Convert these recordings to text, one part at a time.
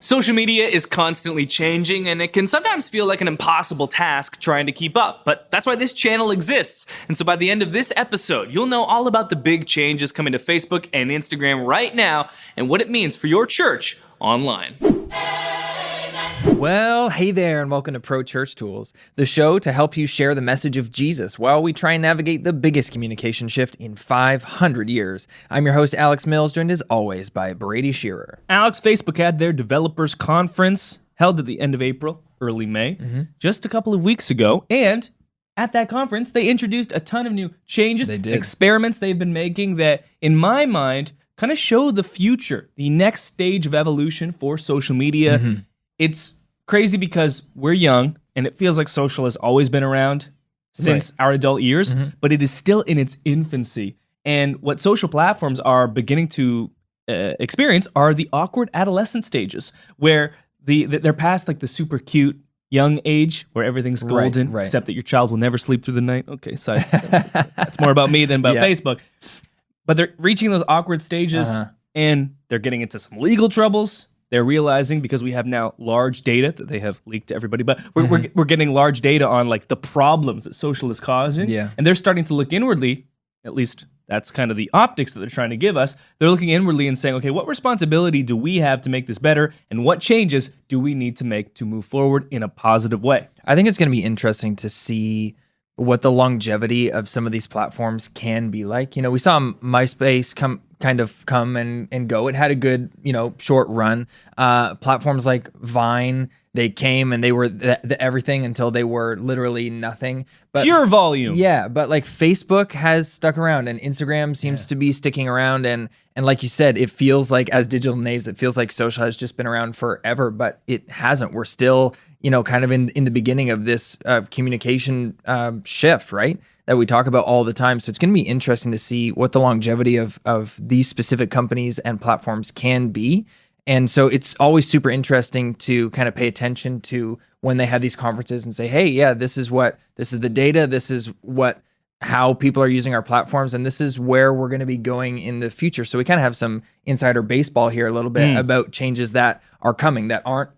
Social media is constantly changing, and it can sometimes feel like an impossible task trying to keep up, but that's why this channel exists. And so by the end of this episode, you'll know all about the big changes coming to Facebook and Instagram right now, and what it means for your church online. Well, hey there, and welcome to Pro Church Tools, the show to help you share the message of Jesus while we try and navigate the biggest communication shift in 500 years. I'm your host, Alex Mills, joined as always by Brady Shearer. Alex, Facebook had their developers conference held at the end of April, early May, just a couple of weeks ago, and at that conference, they introduced a ton of new changes, experiments they've been making that, in my mind, kind of show the future, the next stage of evolution for social media. It's crazy because we're young, and it feels like social has always been around since our adult years, but it is still in its infancy. And what social platforms are beginning to experience are the awkward adolescent stages, where they're past like the super cute young age where everything's golden, except that your child will never sleep through the night. Okay, sorry. That's more about me than about Facebook. But they're reaching those awkward stages, and they're getting into some legal troubles. They're realizing, because we have now large data that they have leaked to everybody, but we're getting large data on like the problems that social is causing. And they're starting to look inwardly, at least that's kind of the optics that they're trying to give us. They're looking inwardly and saying, okay, what responsibility do we have to make this better? And what changes do we need to make to move forward in a positive way? I think it's going to be interesting to see what the longevity of some of these platforms can be like. You know, we saw MySpace come and go. It had a good, short run. Platforms like Vine, they came and they were the everything until they were literally nothing. But pure volume. Yeah, but like Facebook has stuck around, and Instagram seems to be sticking around. And like you said, it feels like, as digital natives, it feels like social has just been around forever, but it hasn't. We're still, kind of in the beginning of this communication shift, right? That we talk about all the time. So it's going to be interesting to see what the longevity of these specific companies and platforms can be. And so it's always super interesting to kind of pay attention to when they have these conferences and say, hey, yeah, this is the data, this is how people are using our platforms, and this is where we're going to be going in the future. So we kind of have some insider baseball here a little bit about changes that are coming that aren't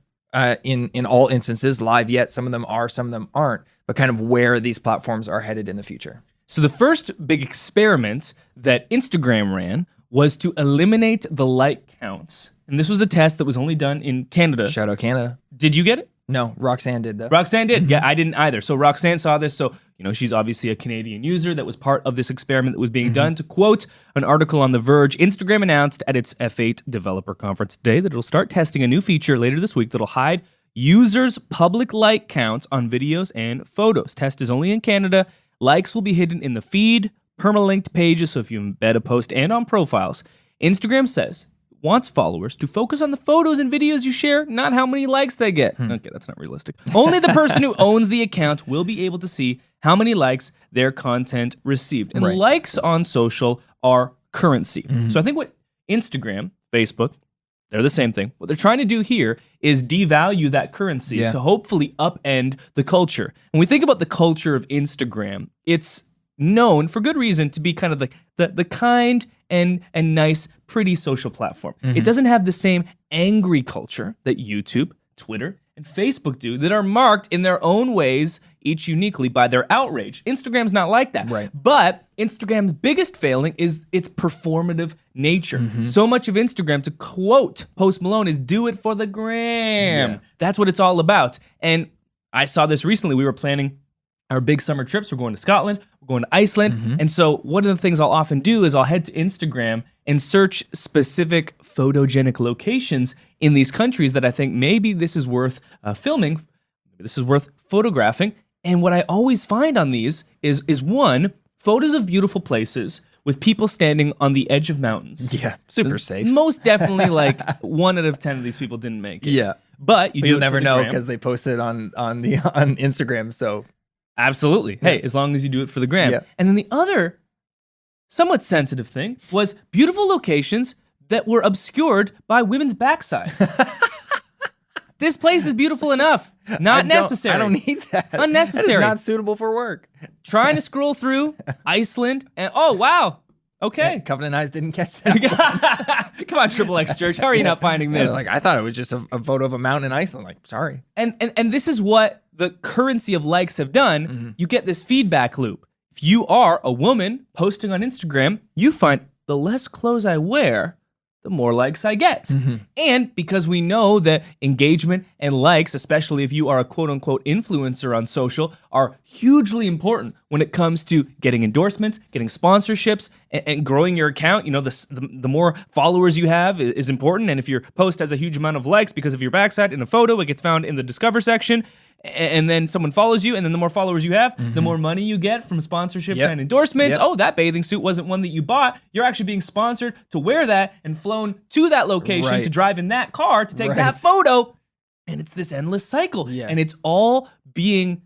in all instances live yet. Some of them are, some of them aren't, but kind of where these platforms are headed in the future. So the first big experiment that Instagram ran was to eliminate the like counts. And this was a test that was only done in Canada. Shout out Canada. Did you get it? No, Roxanne did though. Roxanne did. Yeah, I didn't either. So Roxanne saw this. So, she's obviously a Canadian user that was part of this experiment that was being done. To quote an article on The Verge, Instagram announced at its F8 developer conference today that it'll start testing a new feature later this week that'll hide users' public like counts on videos and photos. Test is only in Canada. Likes will be hidden in the feed, permalinked pages, so if you embed a post, and on profiles. Instagram says wants followers to focus on the photos and videos you share, not how many likes they get. Okay, that's not realistic. Only the person who owns the account will be able to see how many likes their content received. And likes on social are currency. So I think what Instagram, Facebook, they're the same thing. What they're trying to do here is devalue that currency to hopefully upend the culture. When we think about the culture of Instagram, it's known for good reason to be kind of like the kind and nice, pretty social platform. It doesn't have the same angry culture that YouTube, Twitter, and Facebook do that are marked in their own ways, each uniquely by their outrage. Instagram's not like that. But Instagram's biggest failing is its performative nature. So much of Instagram, to quote Post Malone, is do it for the gram. That's what it's all about. And I saw this recently. We were planning our big summer trips. We're going to Scotland, we're going to Iceland. And so one of the things I'll often do is I'll head to Instagram and search specific photogenic locations in these countries that I think maybe this is worth filming, maybe this is worth photographing. And what I always find on these is one, photos of beautiful places with people standing on the edge of mountains. Yeah, super safe. Most definitely, like 1 out of 10 of these people didn't make it. Yeah, but you'll never know because they posted on Instagram. So absolutely. Hey, as long as you do it for the gram. And then the other somewhat sensitive thing was beautiful locations that were obscured by women's backsides. This place is beautiful enough. Not necessary. I don't need that. Unnecessary. That is not suitable for work. Trying to scroll through Iceland and, oh, wow. Okay. Covenant Eyes didn't catch that. Come on, Triple X Church. How are you not finding this? Like, I thought it was just a photo of a mountain in Iceland. Like, sorry. And this is what the currency of likes have done. You get this feedback loop. If you are a woman posting on Instagram, you find the less clothes I wear, the more likes I get. And because we know that engagement and likes, especially if you are a quote unquote influencer on social, are hugely important when it comes to getting endorsements, getting sponsorships, and growing your account. You know, the more followers you have is important. And if your post has a huge amount of likes because of your backside in a photo, it gets found in the Discover section. And then someone follows you, and then the more followers you have, the more money you get from sponsorships and endorsements. Oh, that bathing suit wasn't one that you bought. You're actually being sponsored to wear that and flown to that location to drive in that car to take that photo. And it's this endless cycle. And it's all being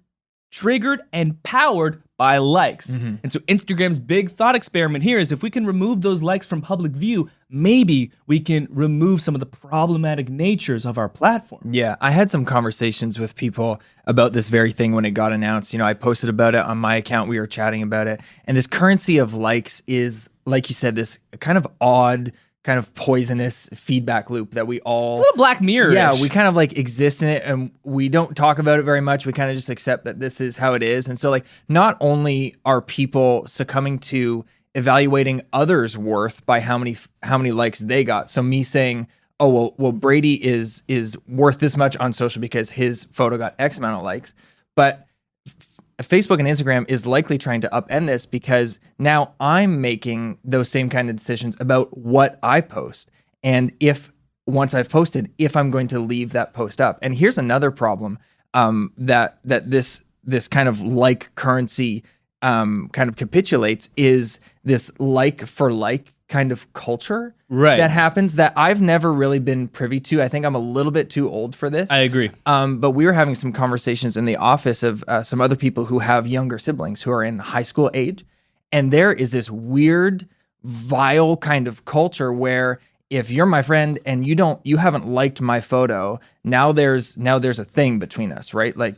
triggered and powered by likes. And so Instagram's big thought experiment here is if we can remove those likes from public view, maybe we can remove some of the problematic natures of our platform. Yeah, I had some conversations with people about this very thing when it got announced. You know, I posted about it on my account. We were chatting about it. And this currency of likes is, like you said, this kind of odd, kind of poisonous feedback loop that we all... It's a little Black Mirror. Yeah, we kind of like exist in it and we don't talk about it very much. We kind of just accept that this is how it is. And so like not only are people succumbing to evaluating others' worth by how many likes they got. So me saying, oh, well Brady is worth this much on social because his photo got X amount of likes. But Facebook and Instagram is likely trying to upend this because now I'm making those same kind of decisions about what I post. And if once I've posted, if I'm going to leave that post up. And here's another problem that this kind of like currency kind of capitulates is this like for like kind of culture that happens that I've never really been privy to. I think I'm a little bit too old for this. I agree. But we were having some conversations in the office of some other people who have younger siblings who are in high school age. And there is this weird, vile kind of culture where if you're my friend and you haven't liked my photo, now there's a thing between us, right? Like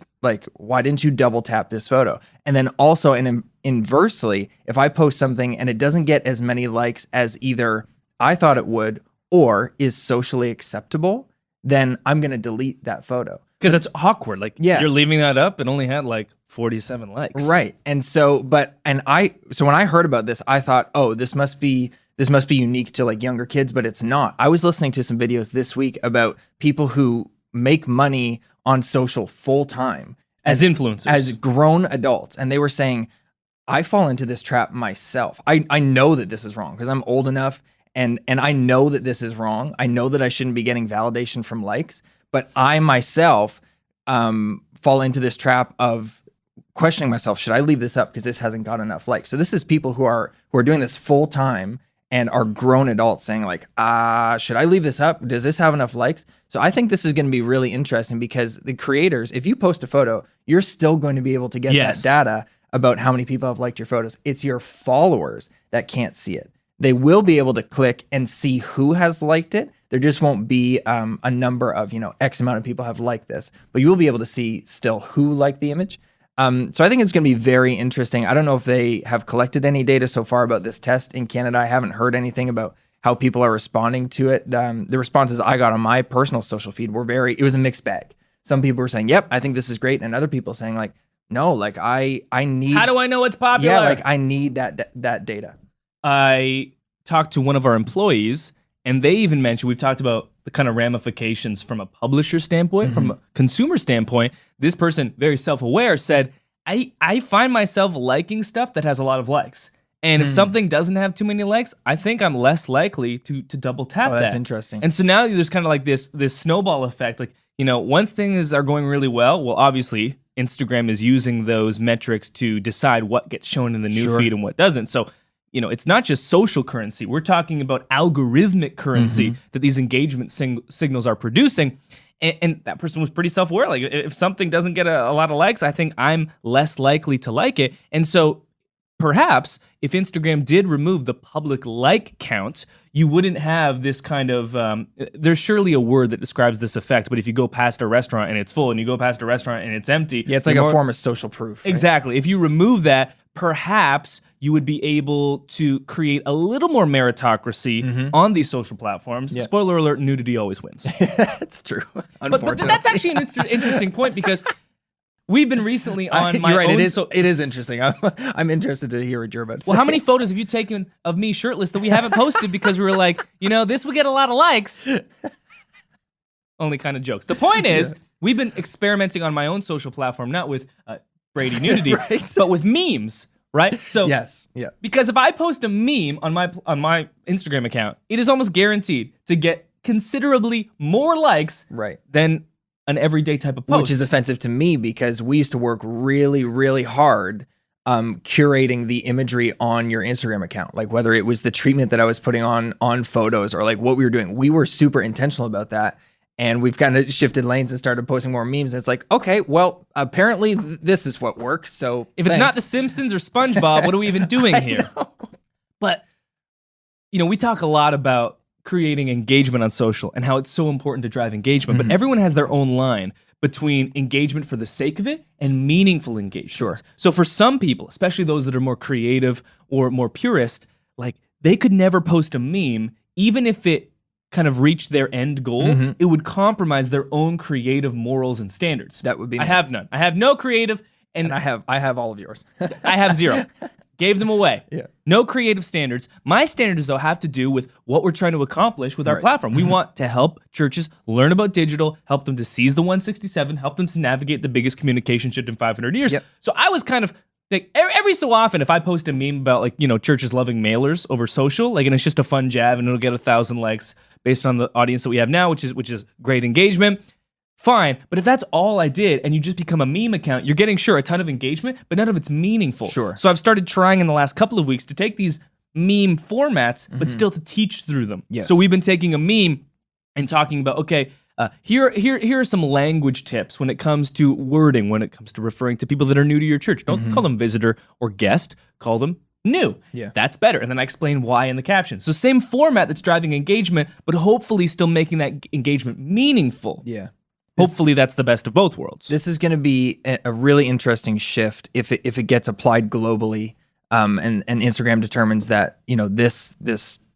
why didn't you double tap this photo? And then also, and inversely, if I post something and it doesn't get as many likes as either I thought it would or is socially acceptable, then I'm going to delete that photo. Because it's awkward. Like, you're leaving that up and only had like 47 likes. Right. And so, so when I heard about this, I thought, oh, this must be unique to like younger kids, but it's not. I was listening to some videos this week about people who make money on social full time as influencers, as grown adults. And they were saying, I fall into this trap myself. I know that this is wrong because I'm old enough and I know that this is wrong. I know that I shouldn't be getting validation from likes, but I myself fall into this trap of questioning myself. Should I leave this up because this hasn't got enough likes? So this is people who are doing this full time and are grown adults saying like, should I leave this up? Does this have enough likes? So I think this is going to be really interesting because the creators, if you post a photo, you're still going to be able to get that data about how many people have liked your photos. It's your followers that can't see it. They will be able to click and see who has liked it. There just won't be a number of, X amount of people have liked this, but you will be able to see still who liked the image. So I think it's going to be very interesting. I don't know if they have collected any data so far about this test in Canada. I haven't heard anything about how people are responding to it. The responses I got on my personal social feed were it was a mixed bag. Some people were saying, yep, I think this is great. And other people saying like, no, like I need. How do I know it's popular? Yeah, like I need that data. I talked to one of our employees and they even mentioned, we've talked about the kind of ramifications from a publisher standpoint, from a consumer standpoint. This person, very self-aware, said, I find myself liking stuff that has a lot of likes. And if something doesn't have too many likes, I think I'm less likely to double tap that. That's interesting. And so now there's kind of like this snowball effect. Like, once things are going really well, obviously Instagram is using those metrics to decide what gets shown in the new feed and what doesn't. So, it's not just social currency. We're talking about algorithmic currency that these engagement signals are producing. And that person was pretty self-aware. Like, if something doesn't get a lot of likes, I think I'm less likely to like it. And so perhaps if Instagram did remove the public like count, you wouldn't have this kind of, there's surely a word that describes this effect, but if you go past a restaurant and it's full and you go past a restaurant and it's empty. Yeah, it's like a form of social proof. Right? Exactly. If you remove that, perhaps you would be able to create a little more meritocracy on these social platforms. Yeah. Spoiler alert, nudity always wins. That's true. Unfortunately. But that's actually an interesting point because we've been recently on my right, own. It is interesting. I'm interested to hear what you're about to say. Well, how many photos have you taken of me shirtless that we haven't posted because we were like, this would get a lot of likes? Only kind of jokes. The point is, we've been experimenting on my own social platform, not with Brady nudity, right. but with memes, right? So yes, yeah. Because if I post a meme on my Instagram account, it is almost guaranteed to get considerably more likes than an everyday type of post. Which is offensive to me because we used to work really, really hard curating the imagery on your Instagram account. Like whether it was the treatment that I was putting on photos or like what we were doing. We were super intentional about that. And we've kind of shifted lanes and started posting more memes. And it's like, okay, well, apparently this is what works. So if it's not The Simpsons or SpongeBob, what are we even doing here? But, we talk a lot about creating engagement on social and how it's so important to drive engagement, but everyone has their own line between engagement for the sake of it and meaningful engagement. Sure. So for some people, especially those that are more creative or more purist, like they could never post a meme, even if it kind of reached their end goal, it would compromise their own creative morals and standards. That would be I have none. I have no creative and I have all of yours. I have zero. Gave them away. Yeah. No creative standards. My standards, though, have to do with what we're trying to accomplish with our platform. We want to help churches learn about digital, help them to seize the 167, help them to navigate the biggest communication shift in 500 years. Yep. So I was kind of like, every so often, if I post a meme about churches loving mailers over social, and it's just a fun jab and it'll get 1,000 likes based on the audience that we have now, which is great engagement. Fine, but if that's all I did and you just become a meme account, you're getting, a ton of engagement, but none of it's meaningful. Sure. So I've started trying in the last couple of weeks to take these meme formats, but still to teach through them. Yes. So we've been taking a meme and talking about, okay, here are some language tips when it comes to wording, when it comes to referring to people that are new to your church. Don't call them visitor or guest, call them new. Yeah. That's better. And then I explain why in the caption. So same format that's driving engagement, but hopefully still making that engagement meaningful. Yeah. Hopefully that's the best of both worlds. This is going to be a really interesting shift if it gets applied globally, and Instagram determines that this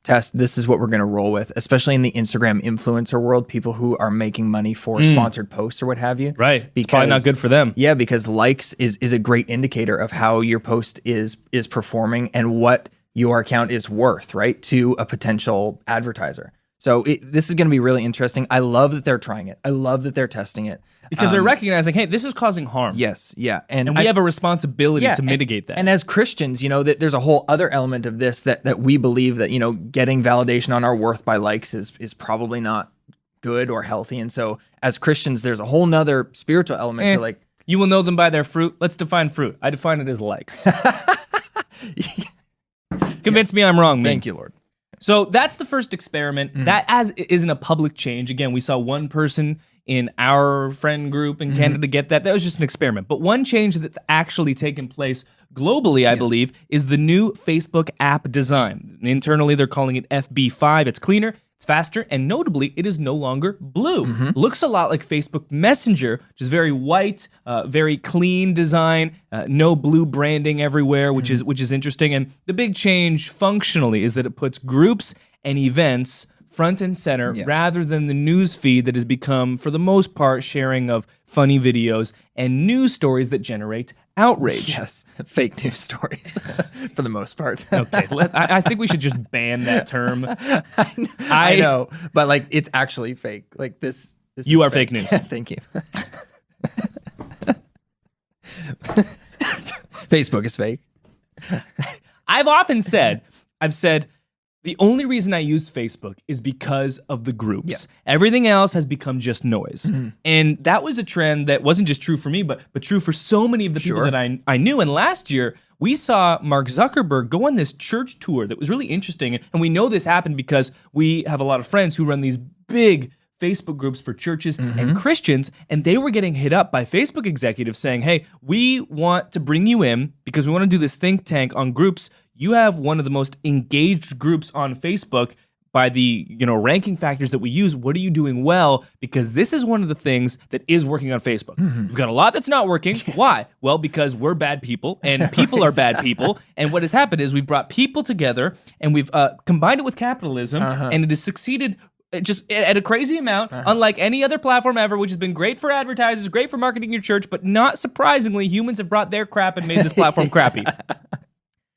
test, this is what we're going to roll with, especially in the Instagram influencer world, people who are making money for sponsored posts or what have you. Right. It's probably not good for them. Yeah, because likes is a great indicator of how your post is performing and what your account is worth, right, to a potential advertiser. So this is going to be really interesting. I love that they're trying it. I love that they're testing it. Because they're recognizing, hey, this is causing harm. Yes, yeah. And we have a responsibility to mitigate that. And as Christians, that there's a whole other element of this that we believe that, getting validation on our worth by likes is probably not good or healthy. And so as Christians, there's a whole nother spiritual element to you will know them by their fruit. Let's define fruit. I define it as likes. Convince me I'm wrong, man. Thank you, Lord. So that's the first experiment. That isn't a public change. Again, we saw one person in our friend group in Canada get that. That was just an experiment. But one change that's actually taken place globally, I believe, is the new Facebook app design. Internally, they're calling it FB5. It's cleaner, it's faster, and notably, it is no longer blue. Looks a lot like Facebook Messenger, which is very white, very clean design, no blue branding everywhere, which is interesting. And the big change functionally is that it puts groups and events front and center rather than the news feed that has become, for the most part, sharing of funny videos and news stories that generate outrage. Yes, fake news stories for the most part. Okay, I think we should just ban that term. I know, but it's actually fake. This you is are fake news. Thank you. Facebook is fake. I've said the only reason I use Facebook is because of the groups. Yeah. Everything else has become just noise. And that was a trend that wasn't just true for me, but true for so many of the people that I knew. And last year, we saw Mark Zuckerberg go on this church tour that was really interesting. And we know this happened because we have a lot of friends who run these big Facebook groups for churches and Christians, and they were getting hit up by Facebook executives saying, hey, we want to bring you in because we want to do this think tank on groups. You have one of the most engaged groups on Facebook by the ranking factors that we use. What are you doing well? Because this is one of the things that is working on Facebook. We've got a lot that's not working. Why? Well, because we're bad people and people are bad people. And what has happened is we've brought people together and we've combined it with capitalism, and it has succeeded just at a crazy amount, unlike any other platform ever, which has been great for advertisers, great for marketing your church, but not surprisingly, humans have brought their crap and made this platform crappy.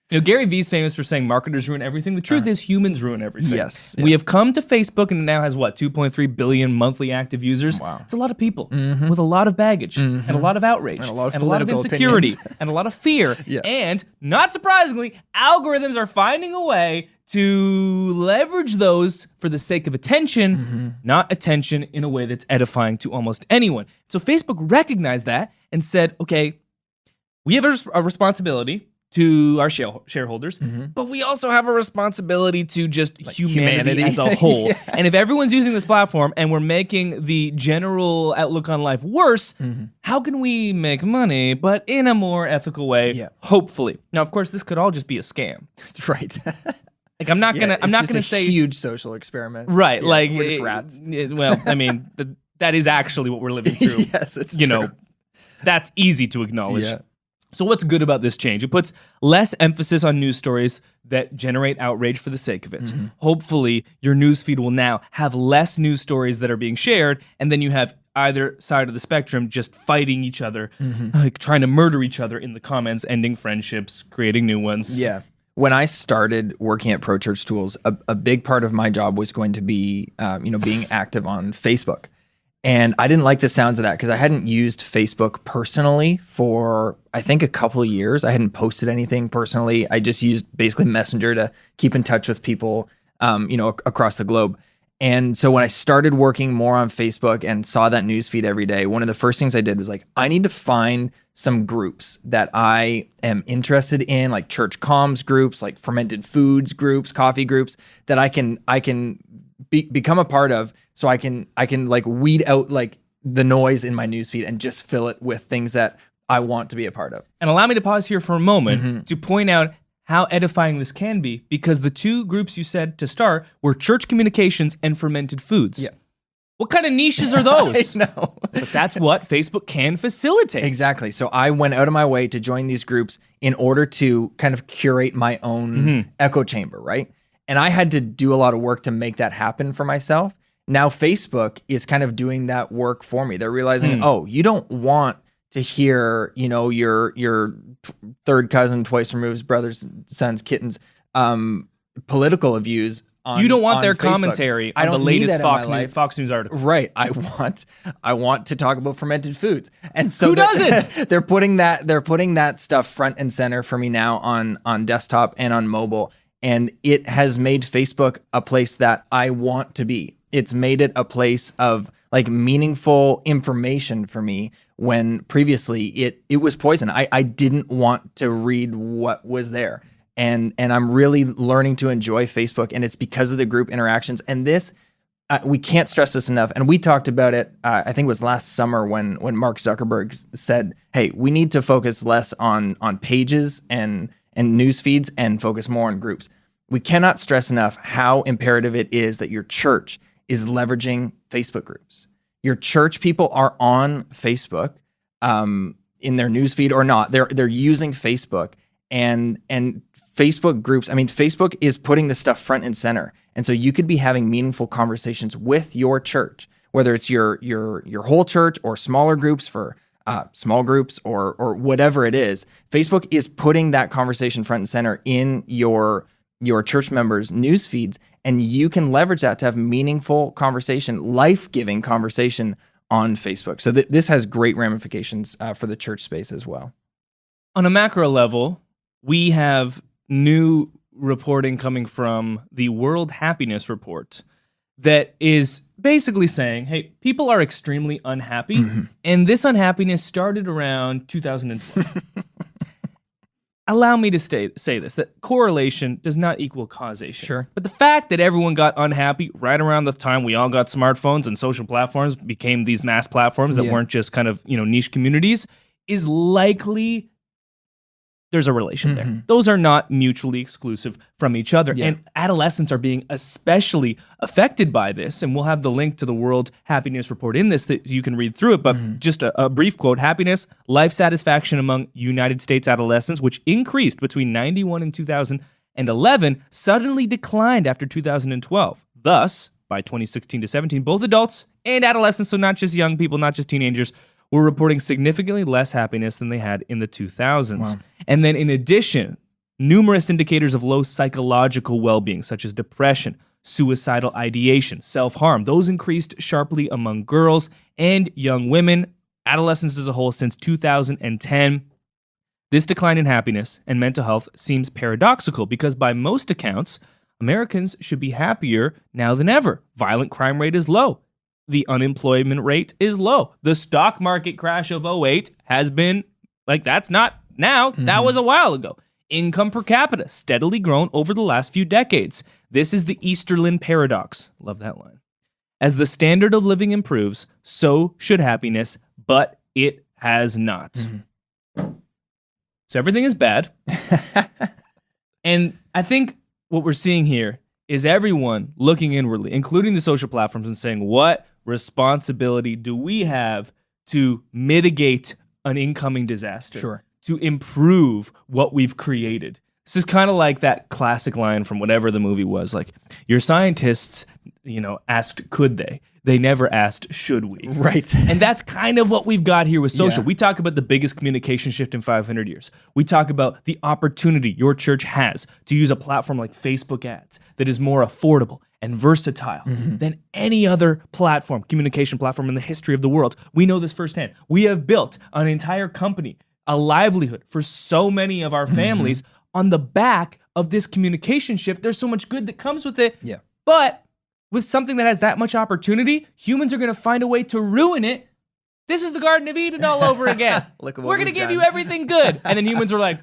Gary Vee's famous for saying marketers ruin everything. The truth is humans ruin everything. Yes. We have come to Facebook and it now has 2.3 billion monthly active users. Wow. It's a lot of people with a lot of baggage and a lot of outrage and a lot of, insecurity and a lot of fear. Yeah. And not surprisingly, algorithms are finding a way to leverage those for the sake of attention, not attention in a way that's edifying to almost anyone. So Facebook recognized that and said, okay, we have a responsibility to our shareholders, but we also have a responsibility to just humanity as a whole. Yeah. And if everyone's using this platform and we're making the general outlook on life worse, how can we make money, but in a more ethical way, Yeah. hopefully? Now, of course, this could all just be a scam. Right. Like, I'm not gonna say huge social experiment. right. Yeah, like we're just rats. Well, I mean, that is actually what we're living through. Yes, it's true. That's easy to acknowledge. Yeah. So what's good about this change? It puts less emphasis on news stories that generate outrage for the sake of it. Hopefully, your newsfeed will now have less news stories that are being shared, and then you have either side of the spectrum just fighting each other, like trying to murder each other in the comments, ending friendships, creating new ones. Yeah. When I started working at Pro Church Tools, a big part of my job was going to be, being active on Facebook. And I didn't like the sounds of that because I hadn't used Facebook personally for, I think, a couple of years. I hadn't posted anything personally. I just used basically Messenger to keep in touch with people, across the globe. And so when I started working more on Facebook and saw that newsfeed every day, one of the first things I did was I need to find some groups that I am interested in, like church comms groups, like fermented foods groups, coffee groups that I can become a part of, so I can weed out the noise in my newsfeed and just fill it with things that I want to be a part of. And allow me to pause here for a moment to point out how edifying this can be, because the two groups you said to start were church communications and fermented foods. Yeah. What kind of niches are those? I know. But that's what Facebook can facilitate. Exactly. So I went out of my way to join these groups in order to kind of curate my own echo chamber, right? And I had to do a lot of work to make that happen for myself. Now Facebook is kind of doing that work for me. They're realizing, oh, you don't want to hear, your third cousin, twice removed, brothers, sons, kittens, political views. You don't want their Facebook. commentary on the latest Fox News article. Right. I want to talk about fermented foods. And so who doesn't? They're putting that stuff front and center for me now on desktop and on mobile. And it has made Facebook a place that I want to be. It's made it a place of meaningful information for me, when previously it was poison. I didn't want to read what was there. And I'm really learning to enjoy Facebook, and it's because of the group interactions. And this, we can't stress this enough. And we talked about it, I think it was last summer when Mark Zuckerberg said, hey, we need to focus less on pages and news feeds and focus more on groups. We cannot stress enough how imperative it is that your church is leveraging Facebook groups. Your church people are on Facebook in their news feed or not. They're using Facebook and Facebook groups. I mean, Facebook is putting this stuff front and center. And so you could be having meaningful conversations with your church, whether it's your whole church or smaller groups for small groups or whatever it is. Facebook is putting that conversation front and center in your church members' news feeds, and you can leverage that to have meaningful conversation, life-giving conversation on Facebook. So this has great ramifications for the church space as well. On a macro level, we have new reporting coming from the World Happiness Report that is basically saying, hey, people are extremely unhappy, and this unhappiness started around 2012. allow me to say this, that correlation does not equal causation. Sure. But the fact that everyone got unhappy right around the time we all got smartphones and social platforms became these mass platforms that weren't just kind of, niche communities is likely there's a relation there. Those are not mutually exclusive from each other. Yeah. And adolescents are being especially affected by this. And we'll have the link to the World Happiness Report in this that you can read through it. But just a brief quote, happiness, life satisfaction among United States adolescents, which increased between 91 and 2011, suddenly declined after 2012. Thus, by 2016 to 17, both adults and adolescents, so not just young people, not just teenagers, were reporting significantly less happiness than they had in the 2000s. Wow. And then in addition, numerous indicators of low psychological well-being, such as depression, suicidal ideation, self-harm, those increased sharply among girls and young women, adolescents as a whole since 2010. This decline in happiness and mental health seems paradoxical because by most accounts, Americans should be happier now than ever. Violent crime rate is low. The unemployment rate is low. The stock market crash of '08 has been, that's not now, that was a while ago. Income per capita steadily grown over the last few decades. This is the Easterlin paradox. Love that line. As the standard of living improves, so should happiness, but it has not. So everything is bad. And I think what we're seeing here is everyone looking inwardly, including the social platforms, and saying, what responsibility do we have to mitigate an incoming disaster? Sure. To improve what we've created. This is kind of like that classic line from whatever the movie was, like, your scientists, asked, could they? They never asked, should we? Right. And that's kind of what we've got here with social. Yeah. We talk about the biggest communication shift in 500 years. We talk about the opportunity your church has to use a platform like Facebook ads that is more affordable and versatile than any other communication platform in the history of the world. We know this firsthand. We have built an entire company, a livelihood for so many of our families on the back of this communication shift. There's so much good that comes with it. Yeah. But with something that has that much opportunity, humans are going to find a way to ruin it. This is the Garden of Eden all over again. We're going to give you everything good. And then humans were like,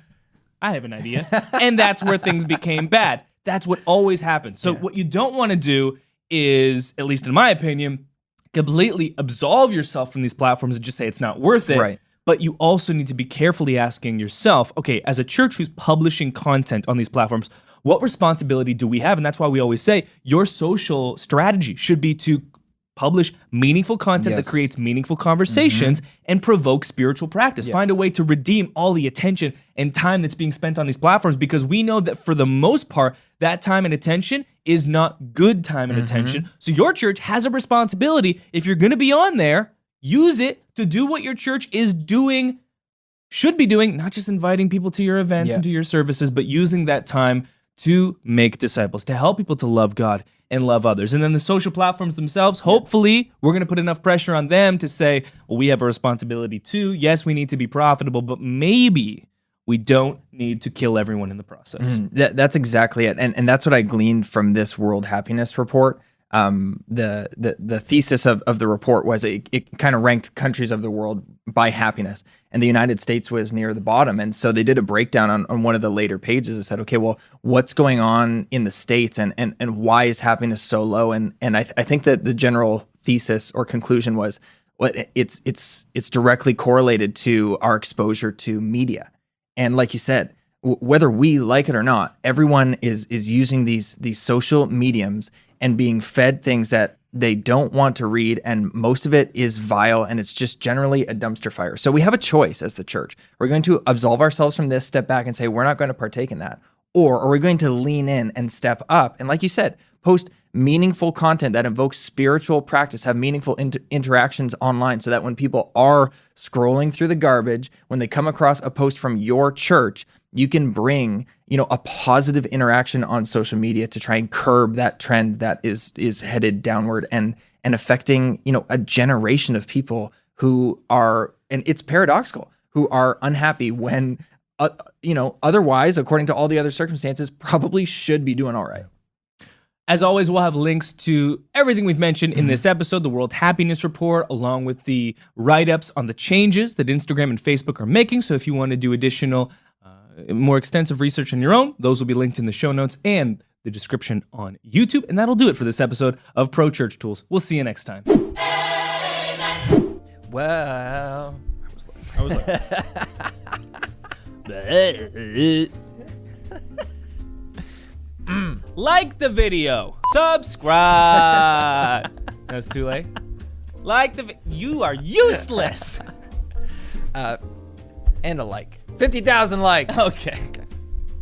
I have an idea. And that's where things became bad. That's what always happens. So what you don't want to do is, at least in my opinion, completely absolve yourself from these platforms and just say it's not worth it. Right. But you also need to be carefully asking yourself, okay, as a church who's publishing content on these platforms, what responsibility do we have? And that's why we always say your social strategy should be to publish meaningful content that creates meaningful conversations and provoke spiritual practice. Find a way to redeem all the attention and time that's being spent on these platforms, because we know that for the most part, that time and attention is not good time and attention. So your church has a responsibility. If you're going to be on there, use it to do what your church is doing, should be doing, not just inviting people to your events and to your services, but using that time to make disciples, to help people to love God and love others. And then the social platforms themselves, hopefully, we're going to put enough pressure on them to say, well, we have a responsibility too. Yes, we need to be profitable, but maybe we don't need to kill everyone in the process. That's exactly it. And that's what I gleaned from this World Happiness Report. The thesis of the report was it kind of ranked countries of the world by happiness, and the United States was near the bottom. And so they did a breakdown on one of the later pages and said, okay, well, what's going on in the States and why is happiness so low? And I think that the general thesis or conclusion was, it's directly correlated to our exposure to media. And like you said, whether we like it or not, everyone is using these social mediums and being fed things that they don't want to read, and most of it is vile, and it's just generally a dumpster fire. So we have a choice as the church. We're going to absolve ourselves from this, step back and say, we're not going to partake in that. Or are we going to lean in and step up? And like you said, post meaningful content that invokes spiritual practice, have meaningful interactions online, so that when people are scrolling through the garbage, when they come across a post from your church, you can bring, a positive interaction on social media to try and curb that trend that is headed downward and affecting, a generation of people who are, and it's paradoxical, who are unhappy when, otherwise, according to all the other circumstances, probably should be doing all right. As always, we'll have links to everything we've mentioned in this episode, the World Happiness Report, along with the write-ups on the changes that Instagram and Facebook are making. So if you want to do additional more extensive research on your own, those will be linked in the show notes and the description on YouTube. And that'll do it for this episode of Pro Church Tools. We'll see you next time. Well, I was like, like the video, subscribe. That's too late. Like you are useless. And a like. 50,000 likes. Okay.